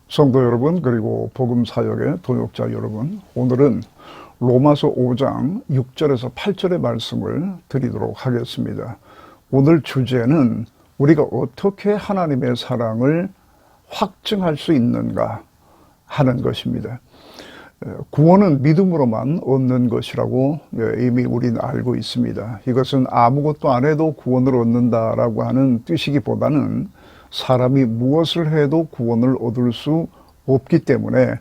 성도 여러분, 그리고 복음사역의 동역자 여러분, 오늘은 로마서 5장 6절에서 8절의 말씀을 드리도록 하겠습니다. 오늘 주제는 우리가 어떻게 하나님의 사랑을 확증할 수 있는가 하는 것입니다. 구원은 믿음으로만 얻는 것이라고 이미 우리는 알고 있습니다. 이것은 아무것도 안 해도 구원을 얻는다라고 하는 뜻이기보다는 사람이 무엇을 해도 구원을 얻을 수 없기 때문에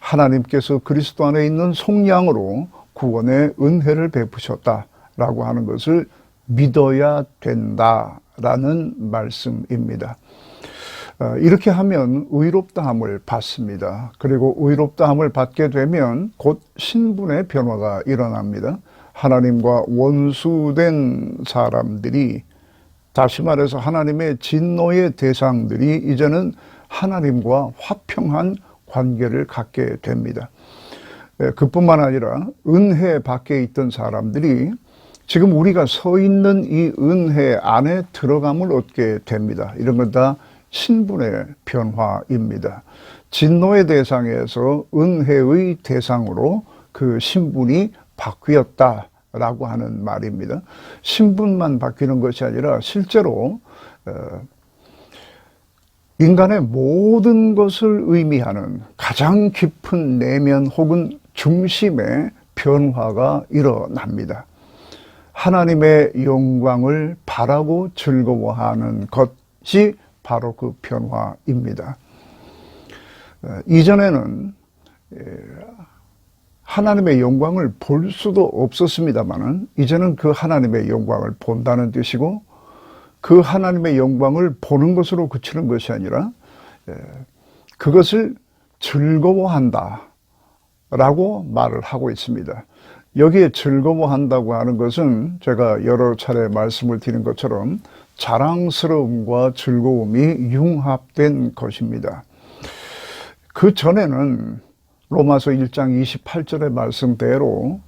하나님께서 그리스도 안에 있는 속량으로 구원의 은혜를 베푸셨다라고 하는 것을 믿어야 된다라는 말씀입니다. 이렇게 하면 의롭다함을 받습니다. 그리고 의롭다함을 받게 되면 곧 신분의 변화가 일어납니다. 하나님과 원수된 사람들이, 다시 말해서 하나님의 진노의 대상들이 이제는 하나님과 화평한 관계를 갖게 됩니다. 그뿐만 아니라 은혜 밖에 있던 사람들이 지금 우리가 서 있는 이 은혜 안에 들어감을 얻게 됩니다. 이런 건 다 신분의 변화입니다. 진노의 대상에서 은혜의 대상으로 그 신분이 바뀌었다라고 하는 말입니다. 신분만 바뀌는 것이 아니라 실제로 인간의 모든 것을 의미하는 가장 깊은 내면 혹은 중심의 변화가 일어납니다. 하나님의 영광을 바라고 즐거워하는 것이 바로 그 변화입니다. 이전에는 하나님의 영광을 볼 수도 없었습니다만 이제는 그 하나님의 영광을 본다는 뜻이고, 그 하나님의 영광을 보는 것으로 그치는 것이 아니라 그것을 즐거워한다 라고 말을 하고 있습니다. 여기에 즐거워한다고 하는 것은 제가 여러 차례 말씀을 드린 것처럼 자랑스러움과 즐거움이 융합된 것입니다. 그 전에는 로마서 1장 28절의 말씀대로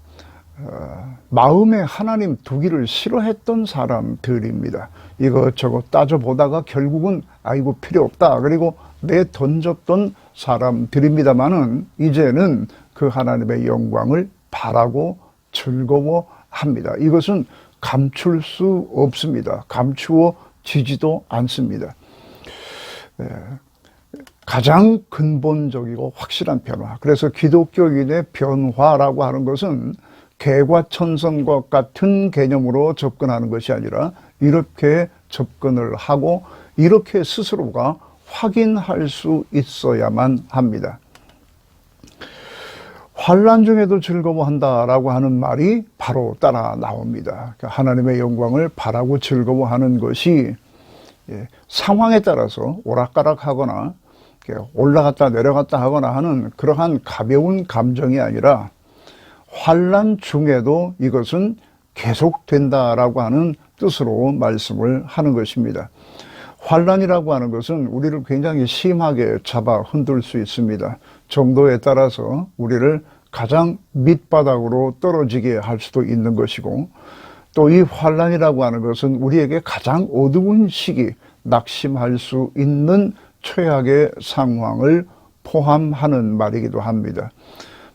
마음에 하나님 두기를 싫어했던 사람들입니다. 이것저것 따져보다가 결국은 아이고 필요 없다 그리고 내던졌던 사람들입니다만은 이제는 그 하나님의 영광을 바라고 즐거워합니다. 이것은 감출 수 없습니다. 감추어지지도 않습니다. 가장 근본적이고 확실한 변화. 그래서 기독교인의 변화라고 하는 것은 개과천선과 같은 개념으로 접근하는 것이 아니라 이렇게 접근을 하고 이렇게 스스로가 확인할 수 있어야만 합니다. 환난 중에도 즐거워한다라고 하는 말이 바로 따라 나옵니다. 하나님의 영광을 바라고 즐거워하는 것이 상황에 따라서 오락가락하거나 올라갔다 내려갔다 하거나 하는 그러한 가벼운 감정이 아니라 환난 중에도 이것은 계속된다라고 하는 뜻으로 말씀을 하는 것입니다. 환난이라고 하는 것은 우리를 굉장히 심하게 잡아 흔들 수 있습니다. 정도에 따라서 우리를 가장 밑바닥으로 떨어지게 할 수도 있는 것이고, 또 이 환난이라고 하는 것은 우리에게 가장 어두운 시기, 낙심할 수 있는 최악의 상황을 포함하는 말이기도 합니다.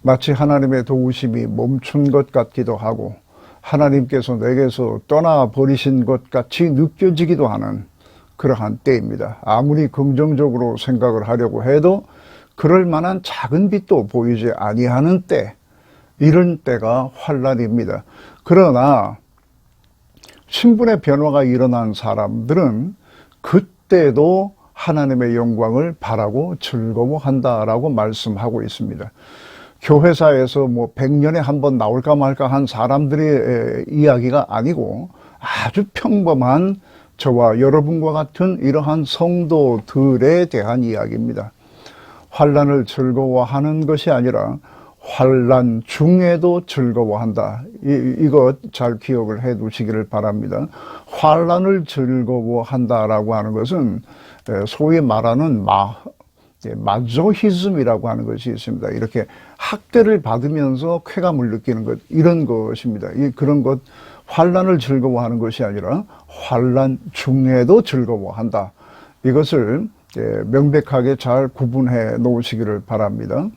마치 하나님의 도우심이 멈춘 것 같기도 하고 하나님께서 내게서 떠나버리신 것 같이 느껴지기도 하는 그러한 때입니다. 아무리 긍정적으로 생각을 하려고 해도 그럴 만한 작은 빛도 보이지 아니하는 때, 이런 때가 환난입니다. 그러나 신분의 변화가 일어난 사람들은 그때도 하나님의 영광을 바라고 즐거워한다라고 말씀하고 있습니다. 교회사에서 100년에 한 번 나올까 말까 한 사람들의 이야기가 아니고 아주 평범한 저와 여러분과 같은 이러한 성도들에 대한 이야기입니다. 환난을 즐거워하는 것이 아니라 환난 중에도 즐거워한다. 이거 잘 기억을 해 두시기를 바랍니다. 환난을 즐거워한다라고 하는 것은 소위 말하는 마조히즘이라고 하는 것이 있습니다. 이렇게 학대를 받으면서 쾌감을 느끼는 것, 이런 것입니다. 그런 것, 환난을 즐거워하는 것이 아니라 환난 중에도 즐거워한다. 이것을 명백하게 잘 구분해 놓으시기를 바랍니다.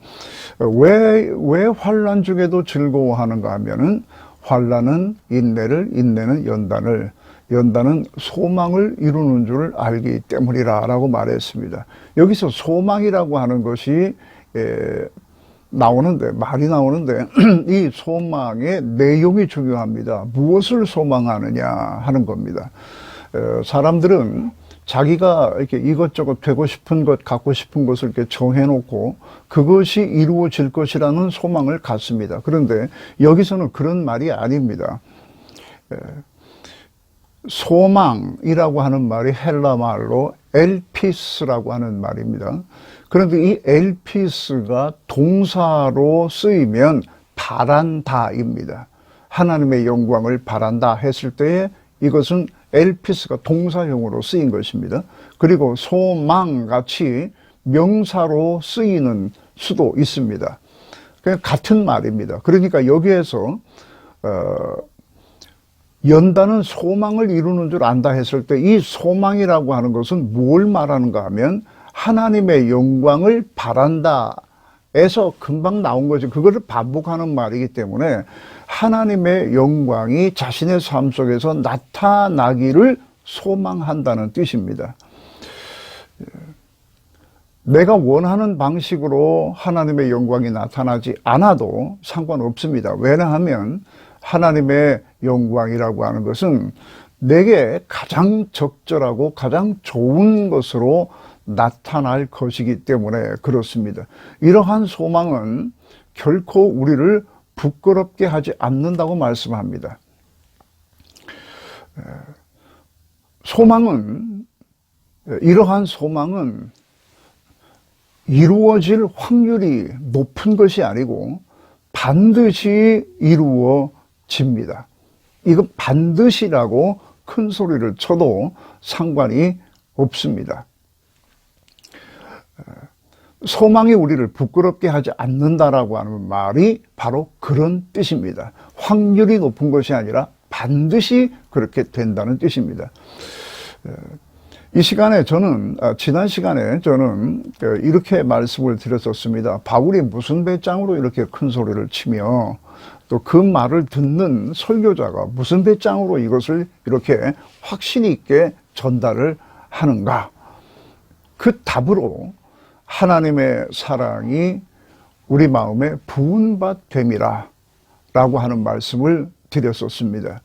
왜 환난 중에도 즐거워하는가 하면은 환난은 인내를, 인내는 연단을, 연단은 소망을 이루는 줄 알기 때문이라 라고 말했습니다. 여기서 소망이라고 하는 것이 말이 나오는데 이 소망의 내용이 중요합니다. 무엇을 소망하느냐 하는 겁니다. 사람들은 자기가 이렇게 이것저것 되고 싶은 것, 갖고 싶은 것을 이렇게 정해놓고 그것이 이루어질 것이라는 소망을 갖습니다. 그런데 여기서는 그런 말이 아닙니다. 소망이라고 하는 말이 헬라 말로 엘피스라고 하는 말입니다. 그런데 이 엘피스가 동사로 쓰이면 바란다입니다. 하나님의 영광을 바란다 했을 때에 이것은 엘피스가 동사형으로 쓰인 것입니다. 그리고 소망같이 명사로 쓰이는 수도 있습니다. 그냥 같은 말입니다. 그러니까 여기에서 연단은 소망을 이루는 줄 안다 했을 때 이 소망이라고 하는 것은 뭘 말하는가 하면 하나님의 영광을 바란다 에서 금방 나온 거죠. 그거를 반복하는 말이기 때문에 하나님의 영광이 자신의 삶 속에서 나타나기를 소망한다는 뜻입니다. 내가 원하는 방식으로 하나님의 영광이 나타나지 않아도 상관없습니다. 왜냐하면 하나님의 영광이라고 하는 것은 내게 가장 적절하고 가장 좋은 것으로 나타날 것이기 때문에 그렇습니다. 이러한 소망은 결코 우리를 부끄럽게 하지 않는다고 말씀합니다. 이러한 소망은 이루어질 확률이 높은 것이 아니고 반드시 이루어집니다. 이거 반드시라고 큰 소리를 쳐도 상관이 없습니다. 소망이 우리를 부끄럽게 하지 않는다라고 하는 말이 바로 그런 뜻입니다. 확률이 높은 것이 아니라 반드시 그렇게 된다는 뜻입니다. 이 시간에 지난 시간에 저는 이렇게 말씀을 드렸었습니다. 바울이 무슨 배짱으로 이렇게 큰 소리를 치며 또 그 말을 듣는 설교자가 무슨 배짱으로 이것을 이렇게 확신 있게 전달을 하는가? 그 답으로 하나님의 사랑이 우리 마음에 부은 바 됨이라 라고 하는 말씀을 드렸었습니다.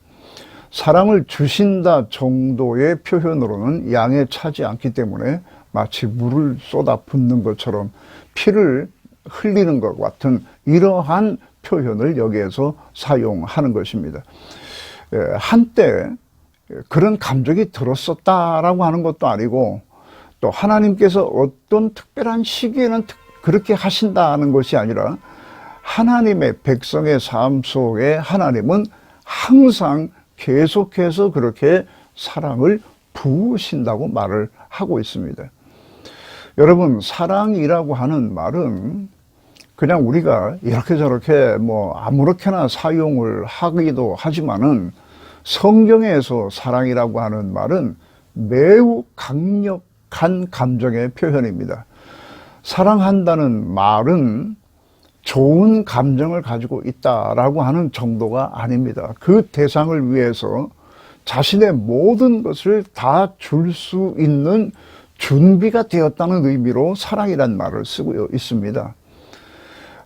사랑을 주신다 정도의 표현으로는 양에 차지 않기 때문에 마치 물을 쏟아 붓는 것처럼 피를 흘리는 것 같은 이러한 표현을 여기에서 사용하는 것입니다. 한때 그런 감정이 들었었다라고 하는 것도 아니고 또 하나님께서 어떤 특별한 시기에는 그렇게 하신다는 것이 아니라 하나님의 백성의 삶 속에 하나님은 항상 계속해서 그렇게 사랑을 부으신다고 말을 하고 있습니다. 여러분, 사랑이라고 하는 말은 그냥 우리가 이렇게 저렇게 아무렇게나 사용을 하기도 하지만은 성경에서 사랑이라고 하는 말은 매우 강력한 감정의 표현입니다. 사랑한다는 말은 좋은 감정을 가지고 있다라고 하는 정도가 아닙니다. 그 대상을 위해서 자신의 모든 것을 다 줄 수 있는 준비가 되었다는 의미로 사랑이란 말을 쓰고 있습니다.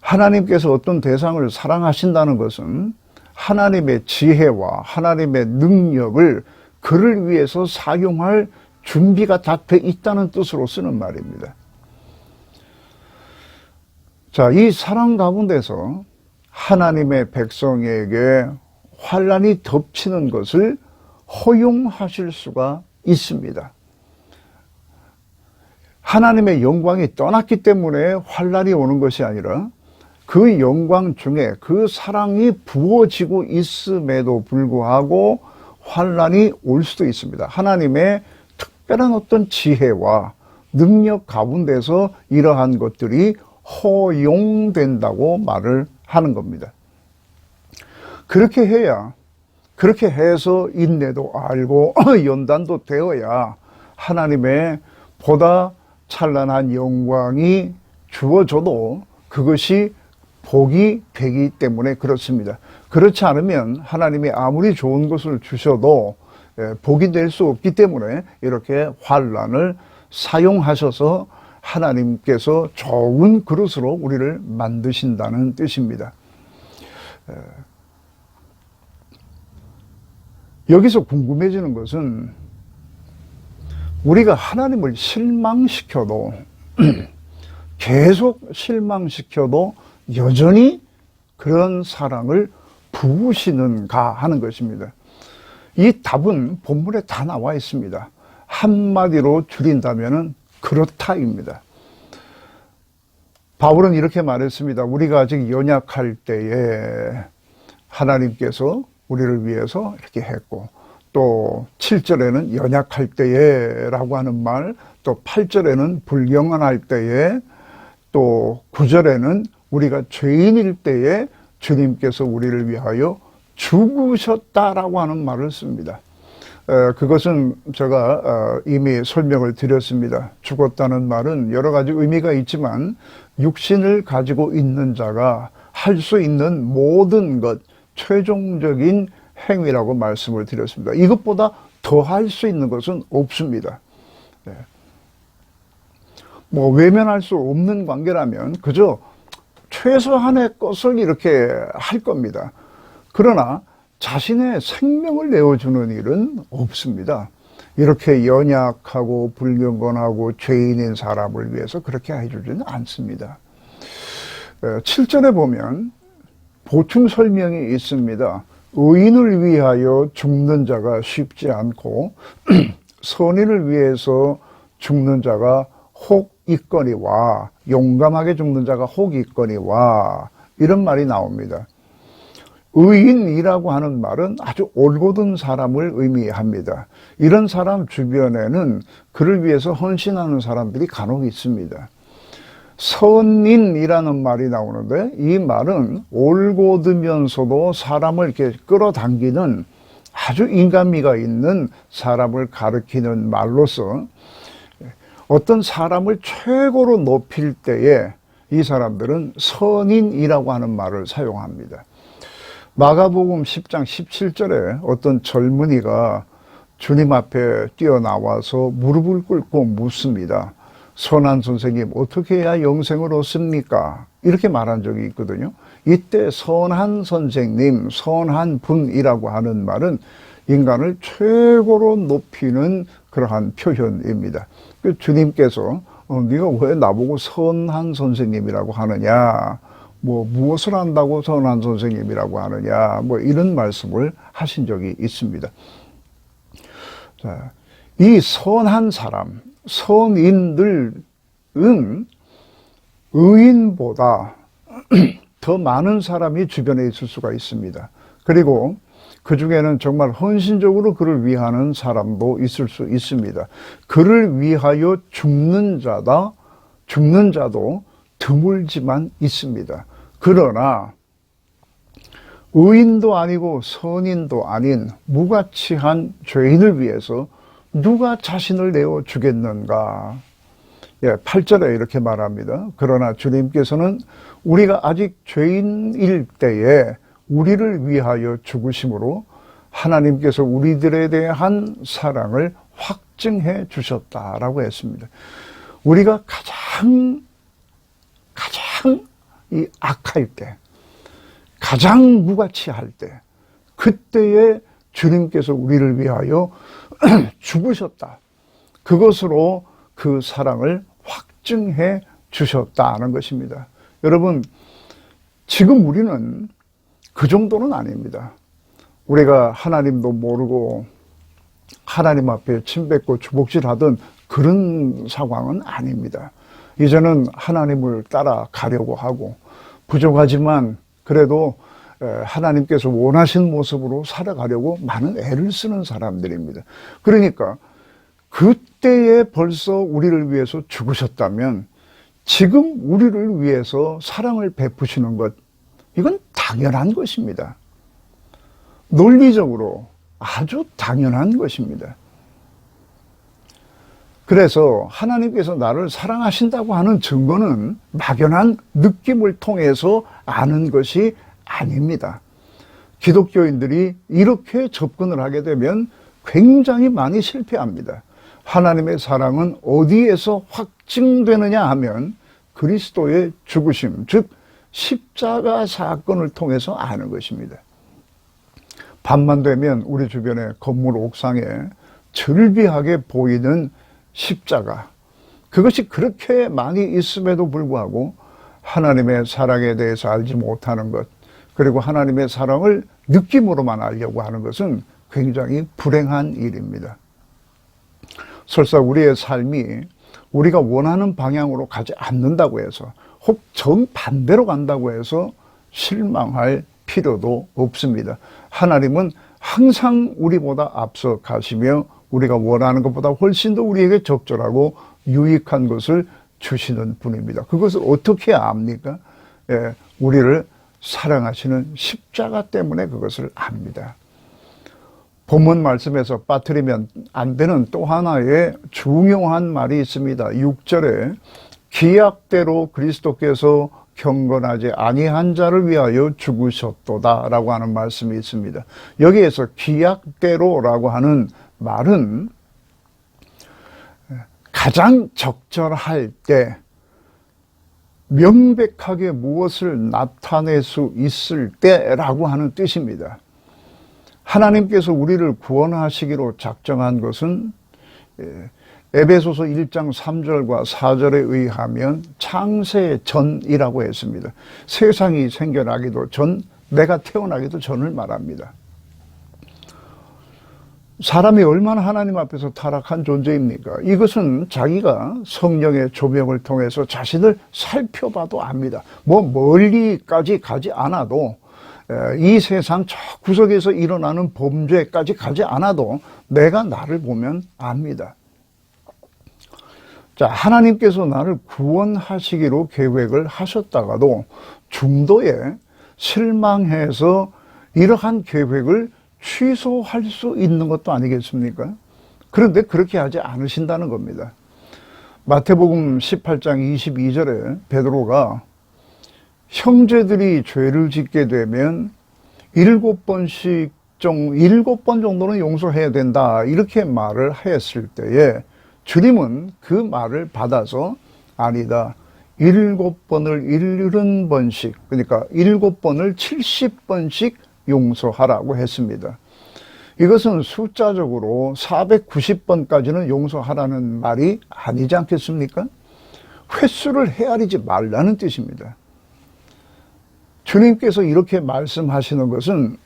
하나님께서 어떤 대상을 사랑하신다는 것은 하나님의 지혜와 하나님의 능력을 그를 위해서 사용할 준비가 다 돼 있다는 뜻으로 쓰는 말입니다. 자, 이 사랑 가운데서 하나님의 백성에게 환난이 덮치는 것을 허용하실 수가 있습니다. 하나님의 영광이 떠났기 때문에 환난이 오는 것이 아니라 그 영광 중에 그 사랑이 부어지고 있음에도 불구하고 환난이 올 수도 있습니다. 하나님의 특별한 어떤 지혜와 능력 가운데서 이러한 것들이 허용된다고 말을 하는 겁니다. 그렇게 해서 인내도 알고 연단도 되어야 하나님의 보다 찬란한 영광이 주어져도 그것이 복이 되기 때문에 그렇습니다. 그렇지 않으면 하나님이 아무리 좋은 것을 주셔도 복이 될 수 없기 때문에 이렇게 환난을 사용하셔서 하나님께서 좋은 그릇으로 우리를 만드신다는 뜻입니다. 여기서 궁금해지는 것은 우리가 하나님을 실망시켜도 계속 실망시켜도 여전히 그런 사랑을 부으시는가 하는 것입니다. 이 답은 본문에 다 나와 있습니다. 한마디로 줄인다면 그렇다입니다. 바울은 이렇게 말했습니다. 우리가 아직 연약할 때에 하나님께서 우리를 위해서 이렇게 했고, 또 7절에는 연약할 때에 라고 하는 말, 또 8절에는 불경건할 때에, 또 9절에는 우리가 죄인일 때에 주님께서 우리를 위하여 죽으셨다라고 하는 말을 씁니다. 그것은 제가 이미 설명을 드렸습니다. 죽었다는 말은 여러 가지 의미가 있지만 육신을 가지고 있는 자가 할 수 있는 모든 것, 최종적인 행위라고 말씀을 드렸습니다. 이것보다 더 할 수 있는 것은 없습니다. 뭐 외면할 수 없는 관계라면 그저 최소한의 것을 이렇게 할 겁니다. 그러나 자신의 생명을 내어주는 일은 없습니다. 이렇게 연약하고 불경건하고 죄인인 사람을 위해서 그렇게 해주지는 않습니다. 7절에 보면 보충 설명이 있습니다. 의인을 위하여 죽는 자가 쉽지 않고 선인을 위해서 죽는 자가 혹 있거니와, 용감하게 죽는 자가 혹 있거니와, 이런 말이 나옵니다. 의인이라고 하는 말은 아주 올곧은 사람을 의미합니다. 이런 사람 주변에는 그를 위해서 헌신하는 사람들이 간혹 있습니다. 선인이라는 말이 나오는데 이 말은 올곧으면서도 사람을 이렇게 끌어당기는 아주 인간미가 있는 사람을 가리키는 말로서 어떤 사람을 최고로 높일 때에 이 사람들은 선인이라고 하는 말을 사용합니다. 마가복음 10장 17절에 어떤 젊은이가 주님 앞에 뛰어나와서 무릎을 꿇고 묻습니다. 선한 선생님, 어떻게 해야 영생을 얻습니까? 이렇게 말한 적이 있거든요. 이때 선한 선생님, 선한 분이라고 하는 말은 인간을 최고로 높이는 그러한 표현입니다. 주님께서 네가 왜 나보고 선한 선생님이라고 하느냐, 뭐 무엇을 한다고 선한 선생님이라고 하느냐, 뭐 이런 말씀을 하신 적이 있습니다. 자, 이 선한 사람, 선인들은 의인보다 더 많은 사람이 주변에 있을 수가 있습니다. 그리고 그 중에는 정말 헌신적으로 그를 위하는 사람도 있을 수 있습니다. 그를 위하여 죽는 자도 드물지만 있습니다. 그러나 의인도 아니고 선인도 아닌 무가치한 죄인을 위해서 누가 자신을 내어 주겠는가? 8절에 이렇게 말합니다. 그러나 주님께서는 우리가 아직 죄인일 때에 우리를 위하여 죽으심으로 하나님께서 우리들에 대한 사랑을 확증해 주셨다라고 했습니다. 우리가 가장 이 악할 때, 가장 무가치할 때, 그때에 주님께서 우리를 위하여 죽으셨다. 그것으로 그 사랑을 확증해 주셨다는 것입니다. 여러분, 지금 우리는 그 정도는 아닙니다. 우리가 하나님도 모르고 하나님 앞에 침뱉고 주먹질하던 그런 상황은 아닙니다. 이제는 하나님을 따라가려고 하고 부족하지만 그래도 하나님께서 원하신 모습으로 살아가려고 많은 애를 쓰는 사람들입니다. 그러니까 그때에 벌써 우리를 위해서 죽으셨다면 지금 우리를 위해서 사랑을 베푸시는 것, 이건 당연한 것입니다. 논리적으로 아주 당연한 것입니다. 그래서 하나님께서 나를 사랑하신다고 하는 증거는 막연한 느낌을 통해서 아는 것이 아닙니다. 기독교인들이 이렇게 접근을 하게 되면 굉장히 많이 실패합니다. 하나님의 사랑은 어디에서 확증되느냐 하면 그리스도의 죽으심, 즉 십자가 사건을 통해서 아는 것입니다. 밤만 되면 우리 주변의 건물 옥상에 절비하게 보이는 십자가, 그것이 그렇게 많이 있음에도 불구하고 하나님의 사랑에 대해서 알지 못하는 것, 그리고 하나님의 사랑을 느낌으로만 알려고 하는 것은 굉장히 불행한 일입니다. 설사 우리의 삶이 우리가 원하는 방향으로 가지 않는다고 해서, 혹 정반대로 간다고 해서 실망할 필요도 없습니다. 하나님은 항상 우리보다 앞서 가시며 우리가 원하는 것보다 훨씬 더 우리에게 적절하고 유익한 것을 주시는 분입니다. 그것을 어떻게 압니까? 우리를 사랑하시는 십자가 때문에 그것을 압니다. 본문 말씀에서 빠뜨리면 안 되는 또 하나의 중요한 말이 있습니다. 6절에 기약대로 그리스도께서 경건하지 아니한 자를 위하여 죽으셨도다 라고 하는 말씀이 있습니다. 여기에서 기약대로라고 하는 말은 가장 적절할 때 명백하게 무엇을 나타낼 수 있을 때라고 하는 뜻입니다. 하나님께서 우리를 구원하시기로 작정한 것은 에베소서 1장 3절과 4절에 의하면 창세 전이라고 했습니다. 세상이 생겨나기도 전, 내가 태어나기도 전을 말합니다. 사람이 얼마나 하나님 앞에서 타락한 존재입니까? 이것은 자기가 성령의 조명을 통해서 자신을 살펴봐도 압니다. 멀리까지 가지 않아도, 이 세상 저 구석에서 일어나는 범죄까지 가지 않아도 내가 나를 보면 압니다. 자, 하나님께서 나를 구원하시기로 계획을 하셨다가도 중도에 실망해서 이러한 계획을 취소할 수 있는 것도 아니겠습니까? 그런데 그렇게 하지 않으신다는 겁니다. 마태복음 18장 22절에 베드로가 형제들이 죄를 짓게 되면 7번 정도는 용서해야 된다, 이렇게 말을 했을 때에 주님은 그 말을 받아서 아니다, 7번을 70번씩, 그러니까 7번을 70번씩 용서하라고 했습니다. 이것은 숫자적으로 490번까지는 용서하라는 말이 아니지 않겠습니까? 횟수를 헤아리지 말라는 뜻입니다. 주님께서 이렇게 말씀하시는 것은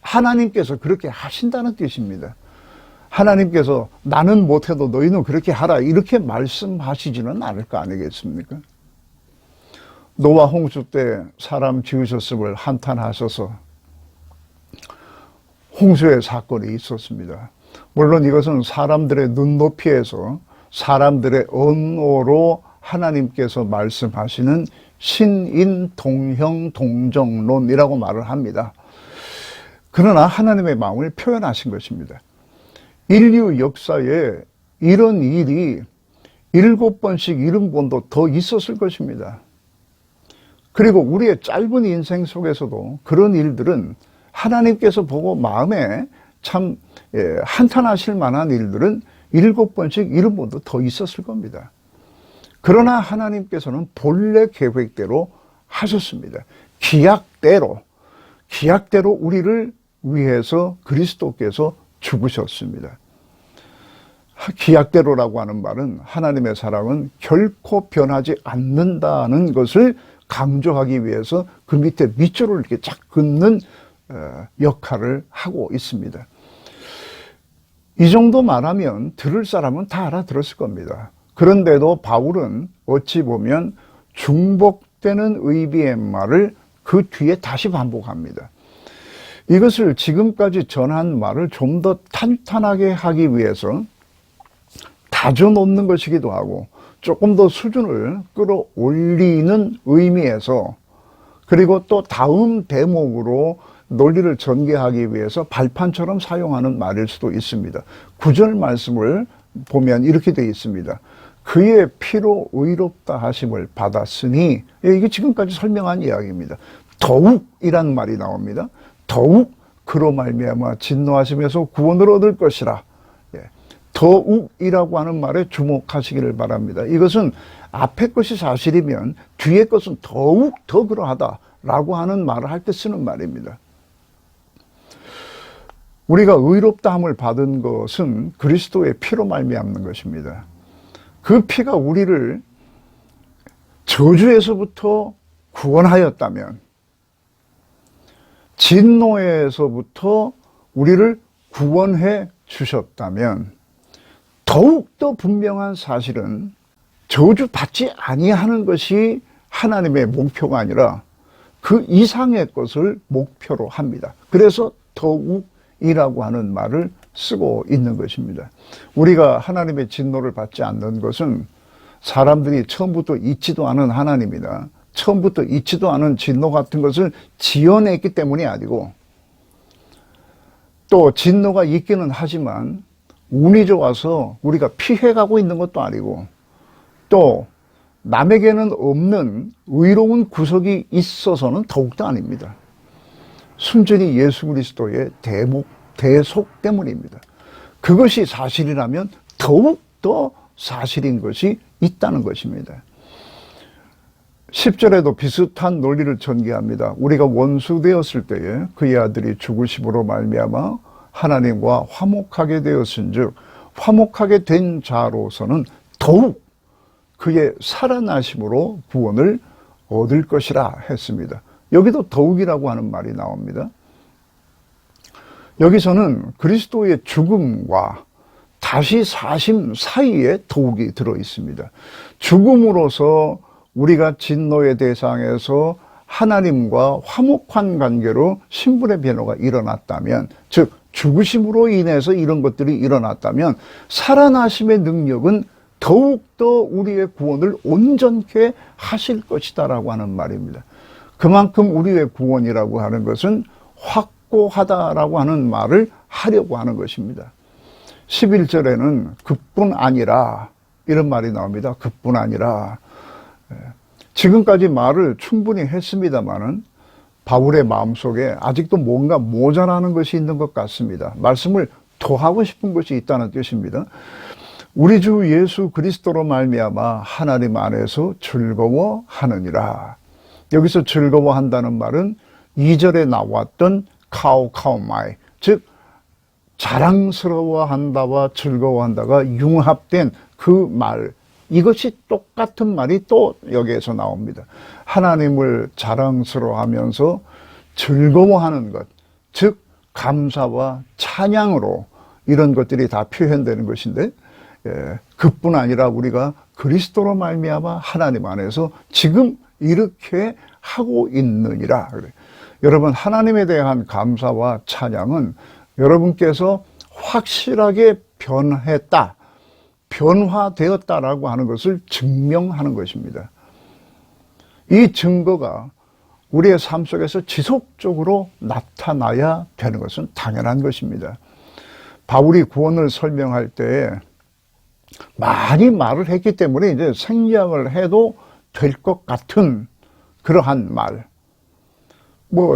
하나님께서 그렇게 하신다는 뜻입니다. 하나님께서 나는 못해도 너희는 그렇게 하라, 이렇게 말씀하시지는 않을 거 아니겠습니까? 노아 홍수 때 사람 지으셨음을 한탄하셔서 홍수의 사건이 있었습니다. 물론 이것은 사람들의 눈높이에서 사람들의 언어로 하나님께서 말씀하시는 신인동형동정론이라고 말을 합니다. 그러나 하나님의 마음을 표현하신 것입니다. 인류 역사에 이런 일이 7번씩 70번도 더 있었을 것입니다. 그리고 우리의 짧은 인생 속에서도 그런 일들은 하나님께서 보고 마음에 참 한탄하실 만한 일들은 7번씩 70번도 더 있었을 겁니다. 그러나 하나님께서는 본래 계획대로 하셨습니다. 기약대로 우리를 위해서 그리스도께서 죽으셨습니다. 기약대로라고 하는 말은 하나님의 사랑은 결코 변하지 않는다는 것을 강조하기 위해서 그 밑에 밑줄을 이렇게 쫙 긋는 역할을 하고 있습니다. 이 정도 말하면 들을 사람은 다 알아들었을 겁니다. 그런데도 바울은 어찌 보면 중복되는 의미의 말을 그 뒤에 다시 반복합니다. 이것을 지금까지 전한 말을 좀 더 탄탄하게 하기 위해서 다져놓는 것이기도 하고 조금 더 수준을 끌어올리는 의미에서, 그리고 또 다음 대목으로 논리를 전개하기 위해서 발판처럼 사용하는 말일 수도 있습니다. 9절 말씀을 보면 이렇게 되어 있습니다. 그의 피로 의롭다 하심을 받았으니, 이게 지금까지 설명한 이야기입니다. 더욱이란 말이 나옵니다. 더욱 그로 말미암아 진노하심에서 구원을 얻을 것이라. 더욱이라고 하는 말에 주목하시기를 바랍니다. 이것은 앞에 것이 사실이면 뒤에 것은 더욱 더 그러하다라고 하는 말을 할 때 쓰는 말입니다. 우리가 의롭다함을 받은 것은 그리스도의 피로 말미암는 것입니다. 그 피가 우리를 저주에서부터 구원하였다면, 진노에서부터 우리를 구원해 주셨다면, 더욱더 분명한 사실은 저주받지 아니하는 것이 하나님의 목표가 아니라 그 이상의 것을 목표로 합니다. 그래서 더욱이라고 하는 말을 쓰고 있는 것입니다. 우리가 하나님의 진노를 받지 않는 것은 사람들이 처음부터 잊지도 않은 하나님이나 처음부터 잊지도 않은 진노 같은 것을 지어냈기 때문이 아니고, 또 진노가 있기는 하지만 운이 좋아서 우리가 피해가고 있는 것도 아니고, 또 남에게는 없는 의로운 구석이 있어서는 더욱더 아닙니다. 순전히 예수 그리스도의 대속 때문입니다. 그것이 사실이라면 더욱더 사실인 것이 있다는 것입니다. 10절에도 비슷한 논리를 전개합니다. 우리가 원수 되었을 때에 그의 아들이 죽으심으로 말미암아 하나님과 화목하게 되었은즉 화목하게 된 자로서는 더욱 그의 살아나심으로 구원을 얻을 것이라 했습니다. 여기도 더욱이라고 하는 말이 나옵니다. 여기서는 그리스도의 죽음과 다시 사심 사이에 더욱이 들어 있습니다. 죽음으로서 우리가 진노의 대상에서 하나님과 화목한 관계로 신분의 변화가 일어났다면, 즉 죽으심으로 인해서 이런 것들이 일어났다면, 살아나심의 능력은 더욱더 우리의 구원을 온전케 하실 것이다라고 하는 말입니다. 그만큼 우리의 구원이라고 하는 것은 확고하다라고 하는 말을 하려고 하는 것입니다. 11절에는 그뿐 아니라 이런 말이 나옵니다. 그뿐 아니라. 지금까지 말을 충분히 했습니다마는 바울의 마음속에 아직도 뭔가 모자라는 것이 있는 것 같습니다. 말씀을 더 하고 싶은 것이 있다는 뜻입니다. 우리 주 예수 그리스도로 말미암아 하나님 안에서 즐거워하느니라. 여기서 즐거워한다는 말은 2절에 나왔던 카오카오마이, 즉 자랑스러워한다와 즐거워한다가 융합된 그 말, 이것이 똑같은 말이 또 여기에서 나옵니다. 하나님을 자랑스러워하면서 즐거워하는 것, 즉 감사와 찬양으로 이런 것들이 다 표현되는 것인데, 그뿐 아니라 우리가 그리스도로 말미암아 하나님 안에서 지금 이렇게 하고 있느니라. 여러분, 하나님에 대한 감사와 찬양은 여러분께서 확실하게 변했다, 변화되었다라고 하는 것을 증명하는 것입니다. 이 증거가 우리의 삶 속에서 지속적으로 나타나야 되는 것은 당연한 것입니다. 바울이 구원을 설명할 때에 많이 말을 했기 때문에 이제 생략을 해도 될 것 같은 그러한 말,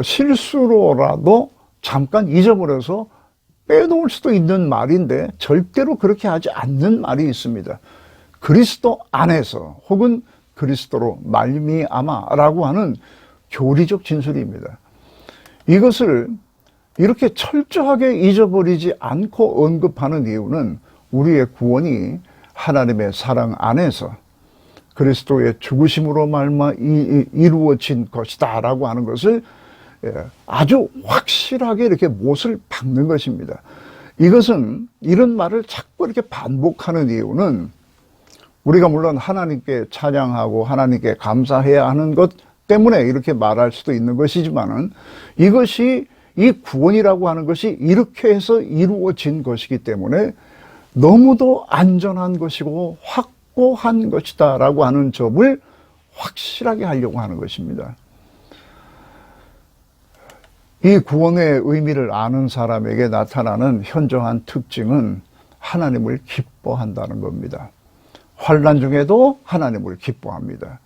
실수로라도 잠깐 잊어버려서 빼놓을 수도 있는 말인데 절대로 그렇게 하지 않는 말이 있습니다. 그리스도 안에서 혹은 그리스도로 말미암아라고 하는 교리적 진술입니다. 이것을 이렇게 철저하게 잊어버리지 않고 언급하는 이유는 우리의 구원이 하나님의 사랑 안에서 그리스도의 죽으심으로 말미암아 이루어진 것이다 라고 하는 것을 아주 확실하게 이렇게 못을 박는 것입니다. 이것은 이런 말을 자꾸 이렇게 반복하는 이유는 우리가 물론 하나님께 찬양하고 하나님께 감사해야 하는 것 때문에 이렇게 말할 수도 있는 것이지만은, 이것이 이 구원이라고 하는 것이 이렇게 해서 이루어진 것이기 때문에 너무도 안전한 것이고 확고한 것이다 라고 하는 점을 확실하게 하려고 하는 것입니다. 이 구원의 의미를 아는 사람에게 나타나는 현저한 특징은 하나님을 기뻐한다는 겁니다. 환난 중에도 하나님을 기뻐합니다.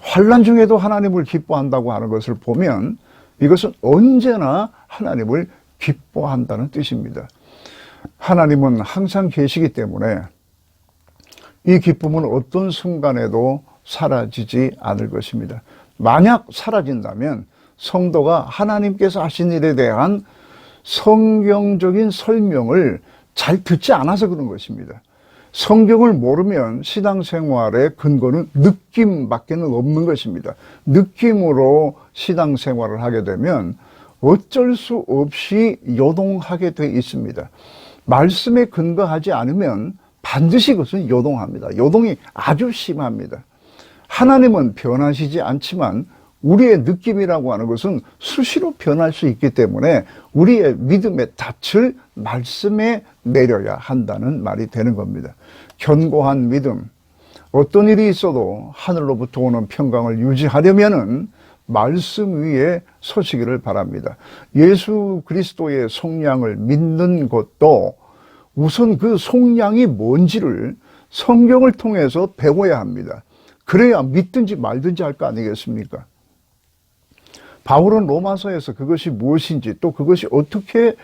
환난 중에도 하나님을 기뻐한다고 하는 것을 보면 이것은 언제나 하나님을 기뻐한다는 뜻입니다. 하나님은 항상 계시기 때문에 이 기쁨은 어떤 순간에도 사라지지 않을 것입니다. 만약 사라진다면 성도가 하나님께서 하신 일에 대한 성경적인 설명을 잘 듣지 않아서 그런 것입니다. 성경을 모르면 신앙생활의 근거는 느낌밖에는 없는 것입니다. 느낌으로 신앙생활을 하게 되면 어쩔 수 없이 요동하게 돼 있습니다. 말씀에 근거하지 않으면 반드시 그것은 요동합니다. 요동이 아주 심합니다. 하나님은 변하시지 않지만 우리의 느낌이라고 하는 것은 수시로 변할 수 있기 때문에 우리의 믿음의 닻을 말씀에 내려야 한다는 말이 되는 겁니다. 견고한 믿음, 어떤 일이 있어도 하늘로부터 오는 평강을 유지하려면은 말씀 위에 서시기를 바랍니다. 예수 그리스도의 속량을 믿는 것도 우선 그 속량이 뭔지를 성경을 통해서 배워야 합니다. 그래야 믿든지 말든지 할 거 아니겠습니까? 바울은 로마서에서 그것이 무엇인지 또 그것이 어떻게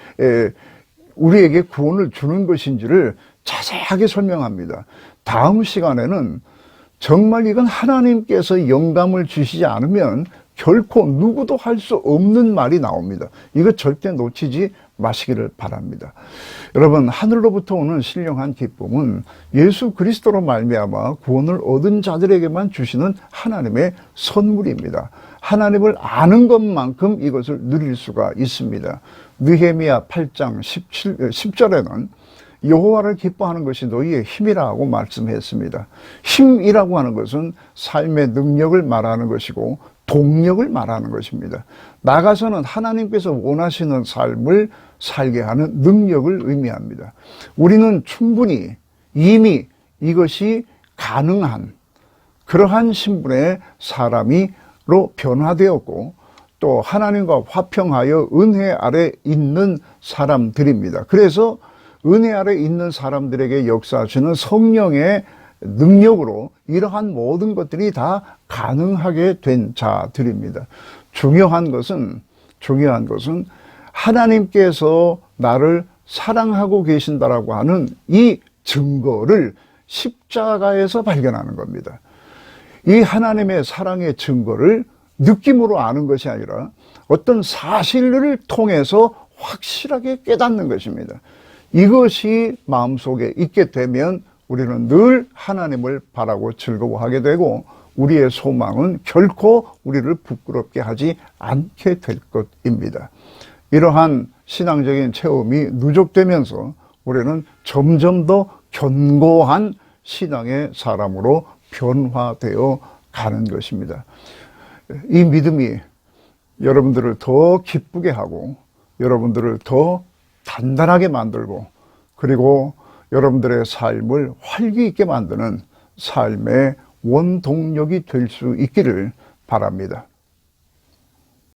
우리에게 구원을 주는 것인지를 자세하게 설명합니다. 다음 시간에는 정말 이건 하나님께서 영감을 주시지 않으면 결코 누구도 할 수 없는 말이 나옵니다. 이거 절대 놓치지 마시기를 바랍니다. 여러분, 하늘로부터 오는 신령한 기쁨은 예수 그리스도로 말미암아 구원을 얻은 자들에게만 주시는 하나님의 선물입니다. 하나님을 아는 것만큼 이것을 누릴 수가 있습니다. 느헤미야 8장 10절에는 여호와를 기뻐하는 것이 너희의 힘이라고 말씀했습니다. 힘이라고 하는 것은 삶의 능력을 말하는 것이고 동력을 말하는 것입니다. 나가서는 하나님께서 원하시는 삶을 살게 하는 능력을 의미합니다. 우리는 충분히 이미 이것이 가능한 그러한 신분의 사람이로 변화되었고 또 하나님과 화평하여 은혜 아래 있는 사람들입니다. 그래서 은혜 아래 있는 사람들에게 역사하시는 성령의 능력으로 이러한 모든 것들이 다 가능하게 된 자들입니다. 중요한 것은 하나님께서 나를 사랑하고 계신다라고 하는 이 증거를 십자가에서 발견하는 겁니다. 이 하나님의 사랑의 증거를 느낌으로 아는 것이 아니라 어떤 사실을 통해서 확실하게 깨닫는 것입니다. 이것이 마음속에 있게 되면 우리는 늘 하나님을 바라고 즐거워하게 되고 우리의 소망은 결코 우리를 부끄럽게 하지 않게 될 것입니다. 이러한 신앙적인 체험이 누적되면서 우리는 점점 더 견고한 신앙의 사람으로 변화되어 가는 것입니다. 이 믿음이 여러분들을 더 기쁘게 하고 여러분들을 더 단단하게 만들고 그리고 여러분들의 삶을 활기 있게 만드는 삶의 원동력이 될 수 있기를 바랍니다.